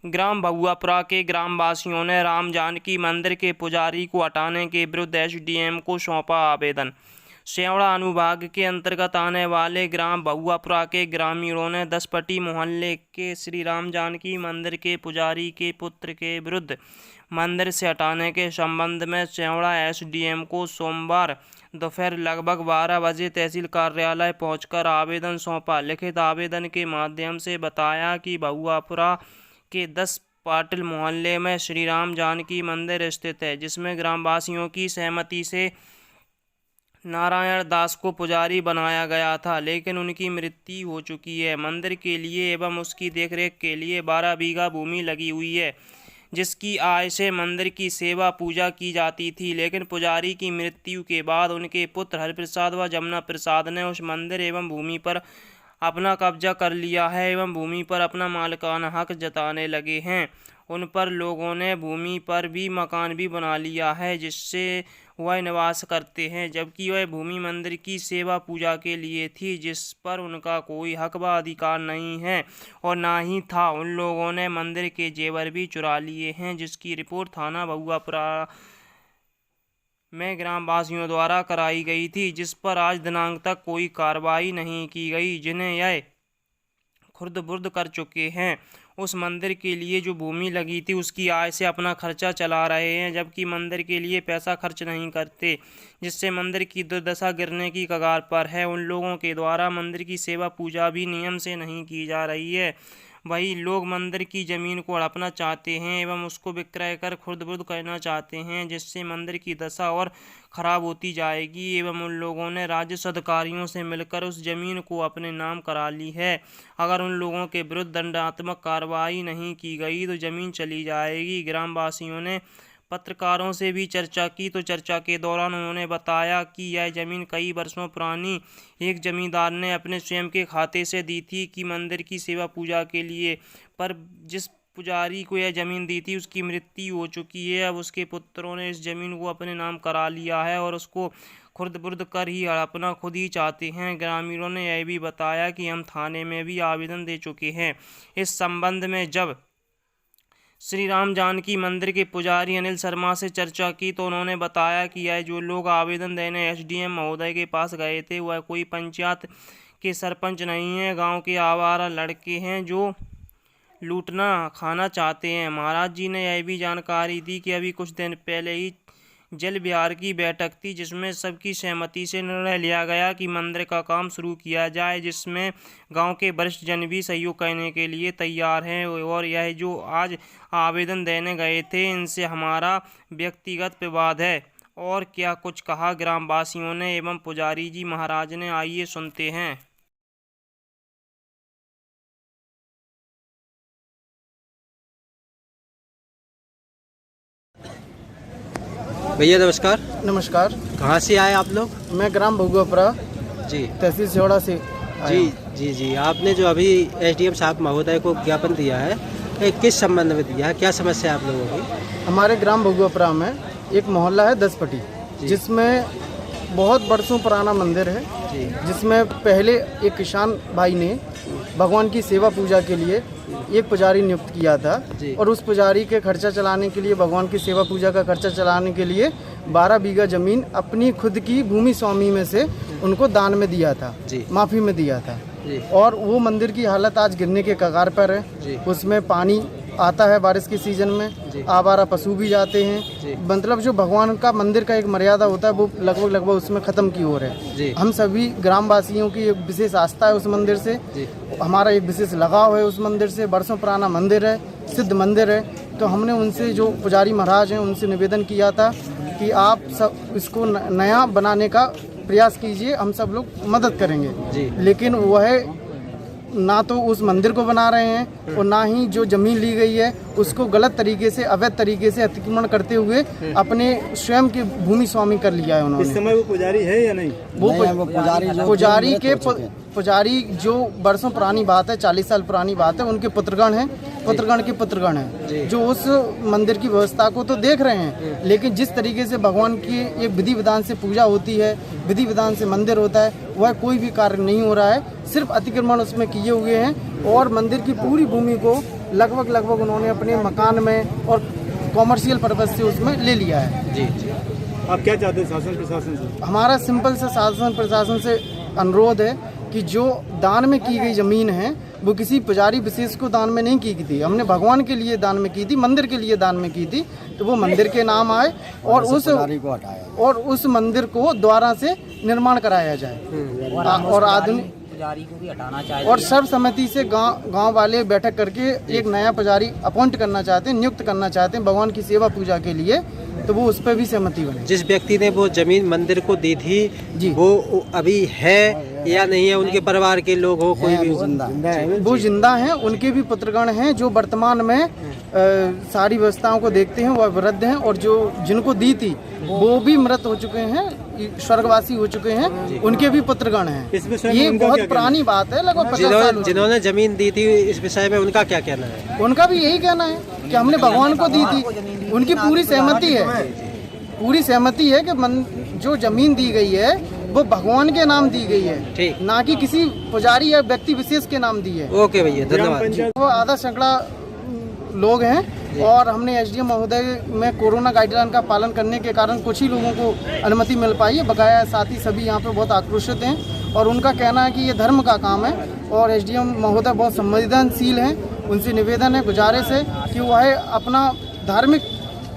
ग्राम भगुआपुरा के ग्रामवासियों ने राम जानकी मंदिर के पुजारी को हटाने के विरुद्ध एसडीएम को सौंपा आवेदन। सेवड़ा अनुभाग के अंतर्गत आने वाले ग्राम भगुआपुरा के ग्रामीणों ने दसपटी मोहल्ले के श्री राम जानकी मंदिर के पुजारी के पुत्र के विरुद्ध मंदिर से हटाने के संबंध में सेवड़ा एसडीएम को सोमवार दोपहर लगभग 12 बजे तहसील कार्यालय पहुंचकर आवेदन सौंपा। लिखित आवेदन के माध्यम से बताया कि भगुआपुरा के 10 पाटिल मोहल्ले में श्री राम जानकी मंदिर स्थित है, जिसमें ग्रामवासियों की सहमति से नारायण दास को पुजारी बनाया गया था, लेकिन उनकी मृत्यु हो चुकी है। मंदिर के लिए एवं उसकी देखरेख के लिए 12 बीघा भूमि लगी हुई है, जिसकी आय से मंदिर की सेवा पूजा की जाती थी, लेकिन पुजारी की मृत्यु के बाद उनके पुत्र हरिप्रसाद व जमुना प्रसाद ने उस मंदिर एवं भूमि पर अपना कब्जा कर लिया है एवं भूमि पर अपना मालिकाना हक जताने लगे हैं। उन पर लोगों ने भूमि पर भी मकान भी बना लिया है, जिससे वह निवास करते हैं, जबकि वह भूमि मंदिर की सेवा पूजा के लिए थी, जिस पर उनका कोई हक व अधिकार नहीं है और ना ही था। उन लोगों ने मंदिर के जेवर भी चुरा लिए हैं, जिसकी रिपोर्ट थाना भगुआपुरा में ग्रामवासियों द्वारा कराई गई थी, जिस पर आज दिनांक तक कोई कार्रवाई नहीं की गई, जिन्हें यह खुर्द-बुर्द कर चुके हैं। उस मंदिर के लिए जो भूमि लगी थी उसकी आय से अपना खर्चा चला रहे हैं, जबकि मंदिर के लिए पैसा खर्च नहीं करते, जिससे मंदिर की दुर्दशा गिरने की कगार पर है। उन लोगों के द्वारा मंदिर की सेवा पूजा भी नियम से नहीं की जा रही है। वही लोग मंदिर की ज़मीन को हड़पना चाहते हैं एवं उसको विक्रय कर खुर्द-बुर्द करना चाहते हैं, जिससे मंदिर की दशा और ख़राब होती जाएगी। एवं उन लोगों ने राजस्व अधिकारियों से मिलकर उस ज़मीन को अपने नाम करा ली है। अगर उन लोगों के विरुद्ध दंडात्मक कार्रवाई नहीं की गई तो ज़मीन चली जाएगी। ग्रामवासियों ने पत्रकारों से भी चर्चा की, तो चर्चा के दौरान उन्होंने बताया कि यह ज़मीन कई वर्षों पुरानी एक जमींदार ने अपने स्वयं के खाते से दी थी कि मंदिर की सेवा पूजा के लिए, पर जिस पुजारी को यह ज़मीन दी थी उसकी मृत्यु हो चुकी है। अब उसके पुत्रों ने इस ज़मीन को अपने नाम करा लिया है और उसको खुर्द-बुर्द कर ही हड़पना खुद ही चाहते हैं। ग्रामीणों ने यह भी बताया कि हम थाने में भी आवेदन दे चुके हैं। इस संबंध में जब श्री राम जानकी मंदिर के पुजारी अनिल शर्मा से चर्चा की तो उन्होंने बताया कि यह जो लोग आवेदन देने एसडीएम महोदय के पास गए थे वह कोई पंचायत के सरपंच नहीं है, गांव के आवारा लड़के हैं जो लूटना खाना चाहते हैं। महाराज जी ने यह भी जानकारी दी कि अभी कुछ दिन पहले ही जल विहार की बैठक थी, जिसमें सबकी सहमति से निर्णय लिया गया कि मंदिर का काम शुरू किया जाए, जिसमें गांव के वरिष्ठ जन भी सहयोग करने के लिए तैयार हैं। और यह जो आज आवेदन देने गए थे इनसे हमारा व्यक्तिगत विवाद है। और क्या कुछ कहा ग्रामवासियों ने एवं पुजारी जी महाराज ने, आइए सुनते हैं। भैया नमस्कार। नमस्कार। कहाँ से आए आप लोग? मैं ग्राम भगुआपुरा जी तहसील सेवड़ा से जी आपने जो अभी एसडीएम साहब महोदय को ज्ञापन दिया है, किस संबंध में दिया है, क्या समस्या है आप लोगों की? हमारे ग्राम भगुआपुरा में एक मोहल्ला है दसपटी, जिसमें बहुत बरसों पुराना मंदिर है, जिसमें पहले एक किसान भाई ने भगवान की सेवा पूजा के लिए एक पुजारी नियुक्त किया था और उस पुजारी के खर्चा चलाने के लिए, भगवान की सेवा पूजा का खर्चा चलाने के लिए 12 बीघा जमीन अपनी खुद की भूमि स्वामी में से उनको दान में दिया था, माफी में दिया था। और वो मंदिर की हालत आज गिरने के कगार पर है। उसमें पानी आता है बारिश के सीजन में, आवारा पशु भी जाते हैं। मतलब जो भगवान का मंदिर का एक मर्यादा होता है वो लगभग उसमें ख़त्म की ओर है। हम सभी ग्रामवासियों की एक विशेष आस्था है उस मंदिर से, हमारा एक विशेष लगाव है उस मंदिर से। बरसों पुराना मंदिर है, सिद्ध मंदिर है। तो हमने उनसे, जो पुजारी महाराज हैं, उनसे निवेदन किया था कि आप सब इसको नया बनाने का प्रयास कीजिए, हम सब लोग मदद करेंगे। लेकिन वह ना तो उस मंदिर को बना रहे हैं और ना ही जो जमीन ली गई है उसको गलत तरीके से, अवैध तरीके से अतिक्रमण करते हुए अपने स्वयं की भूमि स्वामी कर लिया है उन्होंने। इस समय वो पुजारी है या नहीं? पुजारी जो बरसों पुरानी बात है, 40 साल पुरानी बात है, उनके पुत्रगण हैं, पुत्रगण हैं जो उस मंदिर की व्यवस्था को तो देख रहे हैं, लेकिन जिस तरीके से भगवान की एक विधि विधान से पूजा होती है, विधि विधान से मंदिर होता है, वह कोई भी कार्य नहीं हो रहा है। सिर्फ अतिक्रमण उसमें किए हुए हैं और मंदिर की पूरी भूमि को लगभग उन्होंने अपने मकान में और कॉमर्शियल पर्पज से उसमें ले लिया है। जी जी। आप क्या चाहते हैं शासन प्रशासन से? हमारा सिंपल से शासन प्रशासन से अनुरोध है कि जो दान में की गई ज़मीन है वो किसी पुजारी विशेष को दान में नहीं की थी, हमने भगवान के लिए दान में की थी, मंदिर के लिए दान में की थी, तो वो मंदिर के नाम आए और उस मंदिर को दोबारा से निर्माण कराया जाए और आधुनिक पुजारी को भी हटाना चाहिए और सर्वसम्मति से गांव वाले बैठक करके एक नया पुजारी अपॉइंट करना चाहते हैं, नियुक्त करना चाहते हैं भगवान की सेवा पूजा के लिए, तो वो उस पर भी सहमति बने। जिस व्यक्ति ने वो जमीन मंदिर को दी थी जी, वो अभी है या नहीं है? उनके परिवार के लोग हो कोई भी? वो जिंदा हैं, उनके भी पुत्रगण हैं जो वर्तमान में सारी व्यवस्थाओं को देखते हैं, वह वृद्ध हैं, और जो जिनको दी थी वो भी मृत हो चुके हैं, स्वर्गवासी हो चुके हैं, उनके भी पुत्रगण हैं। ये बहुत पुरानी बात है, लगभग 50 साल। जिन्होंने जमीन दी थी इस विषय में उनका क्या कहना है? उनका भी यही कहना है कि हमने भगवान को दी थी, उनकी पूरी सहमति है कि जो जमीन दी गई है वो भगवान के नाम दी गई है, ना कि किसी पुजारी या व्यक्ति विशेष के नाम दी है। ओके भैया, धन्यवाद। वो आधा सैकड़ा लोग हैं और हमने एसडीएम महोदय में कोरोना गाइडलाइन का पालन करने के कारण कुछ ही लोगों को अनुमति मिल पाई है, बकाया साथी सभी यहाँ पे बहुत आक्रोशित हैं और उनका कहना है कि ये धर्म का काम है और एसडीएम महोदय बहुत संवेदनशील हैं। उनसे निवेदन है, गुजारिश है कि वह अपना धार्मिक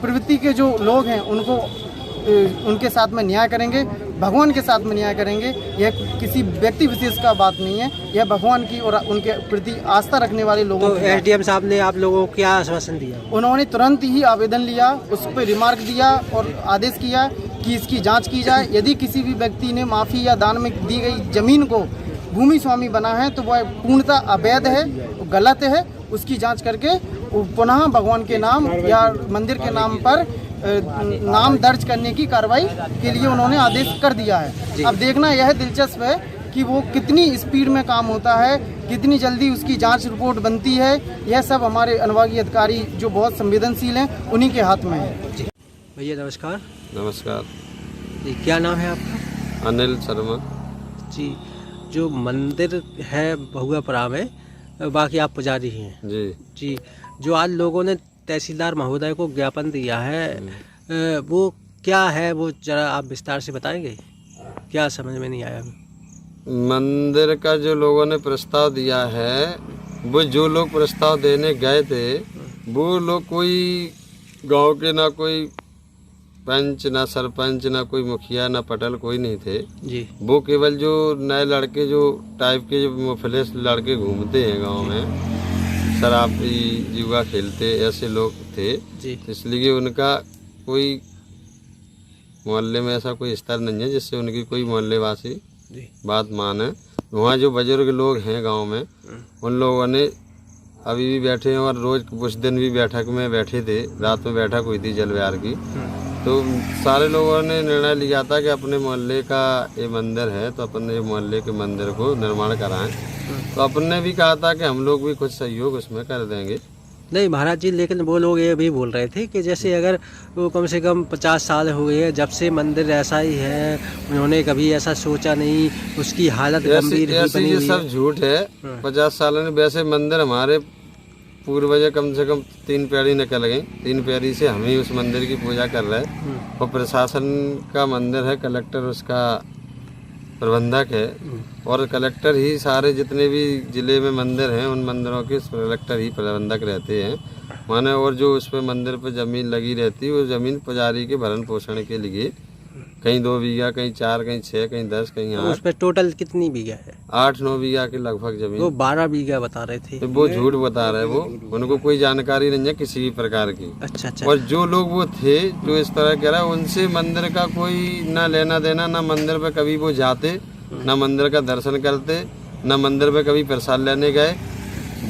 प्रवृत्ति के जो लोग हैं उनके साथ में न्याय करेंगे, भगवान के साथ में न्याय करेंगे। यह किसी व्यक्ति विशेष का बात नहीं है, यह भगवान की और उनके प्रति आस्था रखने वाले लोगों तो एसडीएम साहब ने आप लोगों को क्या आश्वासन दिया? उन्होंने तुरंत ही आवेदन लिया, उस पर रिमार्क दिया और आदेश किया कि इसकी जांच की जाए। यदि किसी भी व्यक्ति ने माफ़ी या दान में दी गई जमीन को भूमि स्वामी बना है तो वह पूर्णतः अवैध है, गलत है, उसकी जांच करके पुनः भगवान के नाम या मंदिर के नाम पर नाम दर्ज करने की कार्रवाई के लिए उन्होंने आदेश कर दिया है। अब देखना यह दिलचस्प है कि वो कितनी स्पीड में काम होता है, कितनी जल्दी उसकी जांच रिपोर्ट बनती है। यह सब हमारे अनुभागीय अधिकारी जो बहुत संवेदनशील हैं उन्हीं के हाथ में है। भैया नमस्कार। नमस्कार जी, क्या नाम है आपका? अनिल शर्मा जी, जो मंदिर है बहुआपुरा में, बाकी आप पुजारी ही हैं जी, जो आज लोगों ने तहसीलदार महोदय को ज्ञापन दिया है वो क्या है, वो जरा आप विस्तार से बताएंगे? क्या समझ में नहीं आया? मंदिर का जो लोगों ने प्रस्ताव दिया है, वो जो लोग प्रस्ताव देने गए थे वो लोग कोई गांव के ना कोई पंच ना सरपंच ना कोई मुखिया ना पटल कोई नहीं थे जी। वो केवल जो नए लड़के जो टाइप के जो मुफलिस लड़के घूमते हैं गांव में, शराब पी जुआ खेलते, ऐसे लोग थे जी। इसलिए उनका कोई मोहल्ले में ऐसा कोई स्तर नहीं है जिससे उनकी कोई मोहल्ले वासी बात माने। वहाँ जो बुजुर्ग लोग हैं गांव में, उन लोगों ने अभी भी बैठे हैं और रोज कुछ दिन भी बैठक में बैठे थे, रात में बैठक हुई थी जल विहार की, तो सारे लोगों ने निर्णय लिया था कि अपने मोहल्ले का ये मंदिर है तो अपने मोहल्ले के मंदिर को निर्माण कराएं। तो अपन ने भी कहा था कि हम लोग भी कुछ सहयोग उसमें कर देंगे। नहीं महाराज जी, लेकिन वो लोग ये भी बोल रहे थे कि जैसे अगर वो कम से कम 50 साल हो गए जब से मंदिर ऐसा ही है, उन्होंने कभी ऐसा सोचा नहीं, उसकी हालत गंभीर ही बनी हुई है। सब झूठ है। 50 साल में वैसे मंदिर हमारे पूर्वज कम से कम 3 पैड़ी निकल गई, 3 पैड़ी से हम ही उस मंदिर की पूजा कर रहे हैं और प्रशासन का मंदिर है, कलेक्टर उसका प्रबंधक है और कलेक्टर ही सारे जितने भी जिले में मंदिर हैं उन मंदिरों के कलेक्टर ही प्रबंधक रहते हैं माने। और जो उस पर मंदिर पर ज़मीन लगी रहती है वो ज़मीन पुजारी के भरण पोषण के लिए, कहीं 2 बीघा, कहीं 4, कहीं 6, कहीं 10, कहीं 8। उस पर टोटल कितनी बीघा है? 8-9 बीघा के लगभग जमीन। वो 12 बीघा बता रहे थे। तो वो झूठ बता रहे, वो उनको कोई जानकारी नहीं है किसी भी प्रकार की। अच्छा। और जो लोग वो थे जो इस तरह कह रहा है, उनसे मंदिर का कोई ना लेना देना, ना मंदिर पे कभी वो जाते, ना मंदिर का दर्शन करते, ना मंदिर पे कभी प्रसाद लेने गए।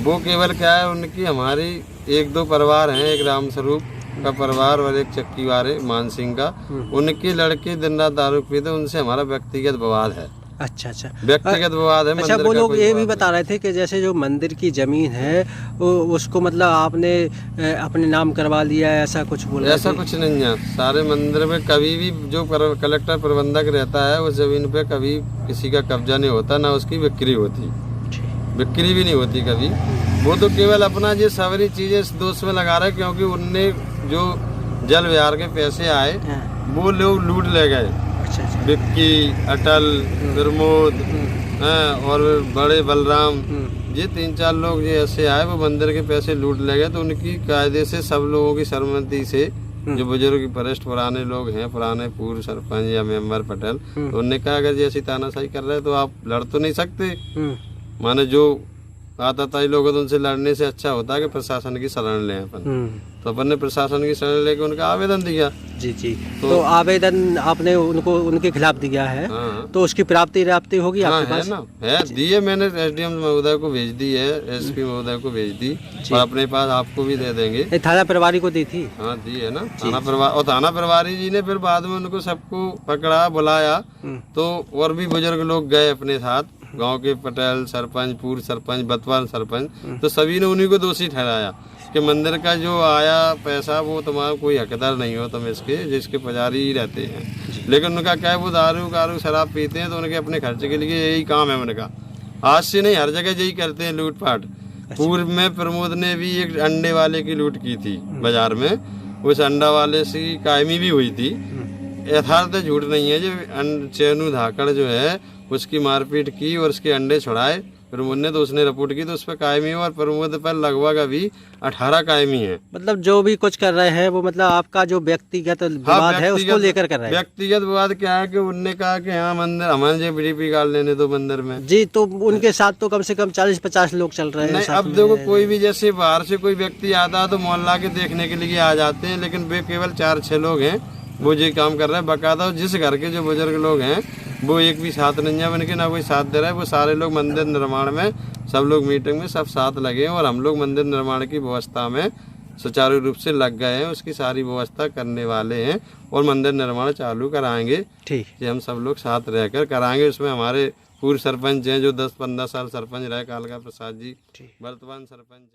वो केवल क्या है, उनकी हमारी 1-2 परिवार हैं, एक रामस्वरूप का परिवार और एक चक्की वाले मान सिंह का, उनके लड़के दिन रात दारू पीते, उनसे हमारा व्यक्तिगत विवाद है। अच्छा। व्यक्तिगत विवाद है। अच्छा, वो लोग ये भी बता रहे थे कि जैसे जो मंदिर की जमीन है उसको मतलब आपने अपने नाम करवा लिया है, ऐसा कुछ बोला? ऐसा कुछ नहीं है। सारे मंदिर में कभी भी जो कलेक्टर प्रबंधक रहता है उस जमीन पे कभी किसी का कब्जा नहीं होता, ना उसकी बिक्री होती। बिक्री भी नहीं होती कभी। वो तो केवल अपना ये सारी चीजें इस दोष में लगा रहे, क्योंकि उनने जो जल विहार के पैसे आए वो लोग लूट ले गए। अच्छा। विक्की, अटल, प्रमोद और बड़े बलराम, ये 3-4 लोग ये ऐसे आए, वो मंदिर के पैसे लूट ले गए। तो उनकी कायदे से सब लोगों की सहमति से जो बुजुर्ग वरिष्ठ पुराने लोग हैं, पुराने पूर्व सरपंच या मेंबर पटेल, तो उन्होंने कहा अगर जैसी तानाशाही कर रहे हैं तो आप लड़ तो नहीं सकते। माने जो आताताई लोग हैं तो उनसे लड़ने से अच्छा होता है कि प्रशासन की शरण लें अपन। तो अपन ने प्रशासन की शरण लेके उनका आवेदन दिया। जी। तो आवेदन आपने उनको उनके खिलाफ दिया है। हाँ। तो उसकी प्राप्ति होगी आपके पास? है ना, है दिए मैंने, एसडीएम महोदय को भेज दी है, एसपी महोदय को भेज दी, और अपने पास आपको भी दे देंगे। थाना प्रभारी को दी थी? हाँ दी है ना, थाना प्रभारी जी ने फिर बाद में उनको सबको पकड़ा, बुलाया, तो और भी बुजुर्ग लोग गए अपने साथ, गांव के पटेल, सरपंच, पूर्व सरपंच, वर्तमान सरपंच, तो सभी ने उन्हीं को दोषी ठहराया कि मंदिर का जो आया पैसा वो तुम्हारा कोई हकदार नहीं हो तुम इसके, जिसके पुजारी ही रहते हैं। लेकिन उनका क्या है, वो दारू शराब पीते हैं, तो उनके अपने खर्चे के लिए यही काम है उनका। आज से नहीं, हर जगह यही करते हैं, लूटपाट। पूर्व में प्रमोद ने भी एक अंडे वाले की लूट की थी बाजार में, उस अंडा वाले से कायमी भी हुई थी। यथार्थ झूठ नहीं है, जो चैनू धाकड़ जो है उसकी मारपीट की और उसके अंडे छुड़ाए, प्रमोद ने, तो उसने रिपोर्ट की तो उस पर कायमी हुआ, और प्रमोद पर लगभग अभी 18 कायमी है। मतलब जो भी कुछ कर रहे हैं वो, मतलब आपका जो व्यक्तिगत विवाद है उसको लेकर कर रहे हैं? व्यक्तिगत विवाद क्या है कि उनने कहा कि हाँ मंदिर हमारे बीडीपी कार्ड लेने दो मंदिर में। जी, तो उनके साथ तो कम से कम 40-50 लोग चल रहे हैं। नहीं, अब देखो कोई भी जैसे बाहर से कोई व्यक्ति आता है तो मोहल्ला के देखने के लिए आ जाते हैं, लेकिन वे केवल 4-6 लोग हैं वो ये काम कर रहे हैं। बाकायदा जिस घर के जो बुजुर्ग लोग हैं वो एक भी साथ नहीं है, बन के ना कोई साथ दे रहा है। वो सारे लोग मंदिर निर्माण में, सब लोग मीटिंग में सब साथ लगे हैं, और हम लोग मंदिर निर्माण की व्यवस्था में सुचारू रूप से लग गए हैं, उसकी सारी व्यवस्था करने वाले हैं, और मंदिर निर्माण चालू कराएंगे। ठीक, ये हम सब लोग साथ रहकर कराएंगे। उसमें हमारे पूर्व सरपंच हैं जो 10-15 साल सरपंच रहे, कालका प्रसाद जी, वर्तमान सरपंच हैं।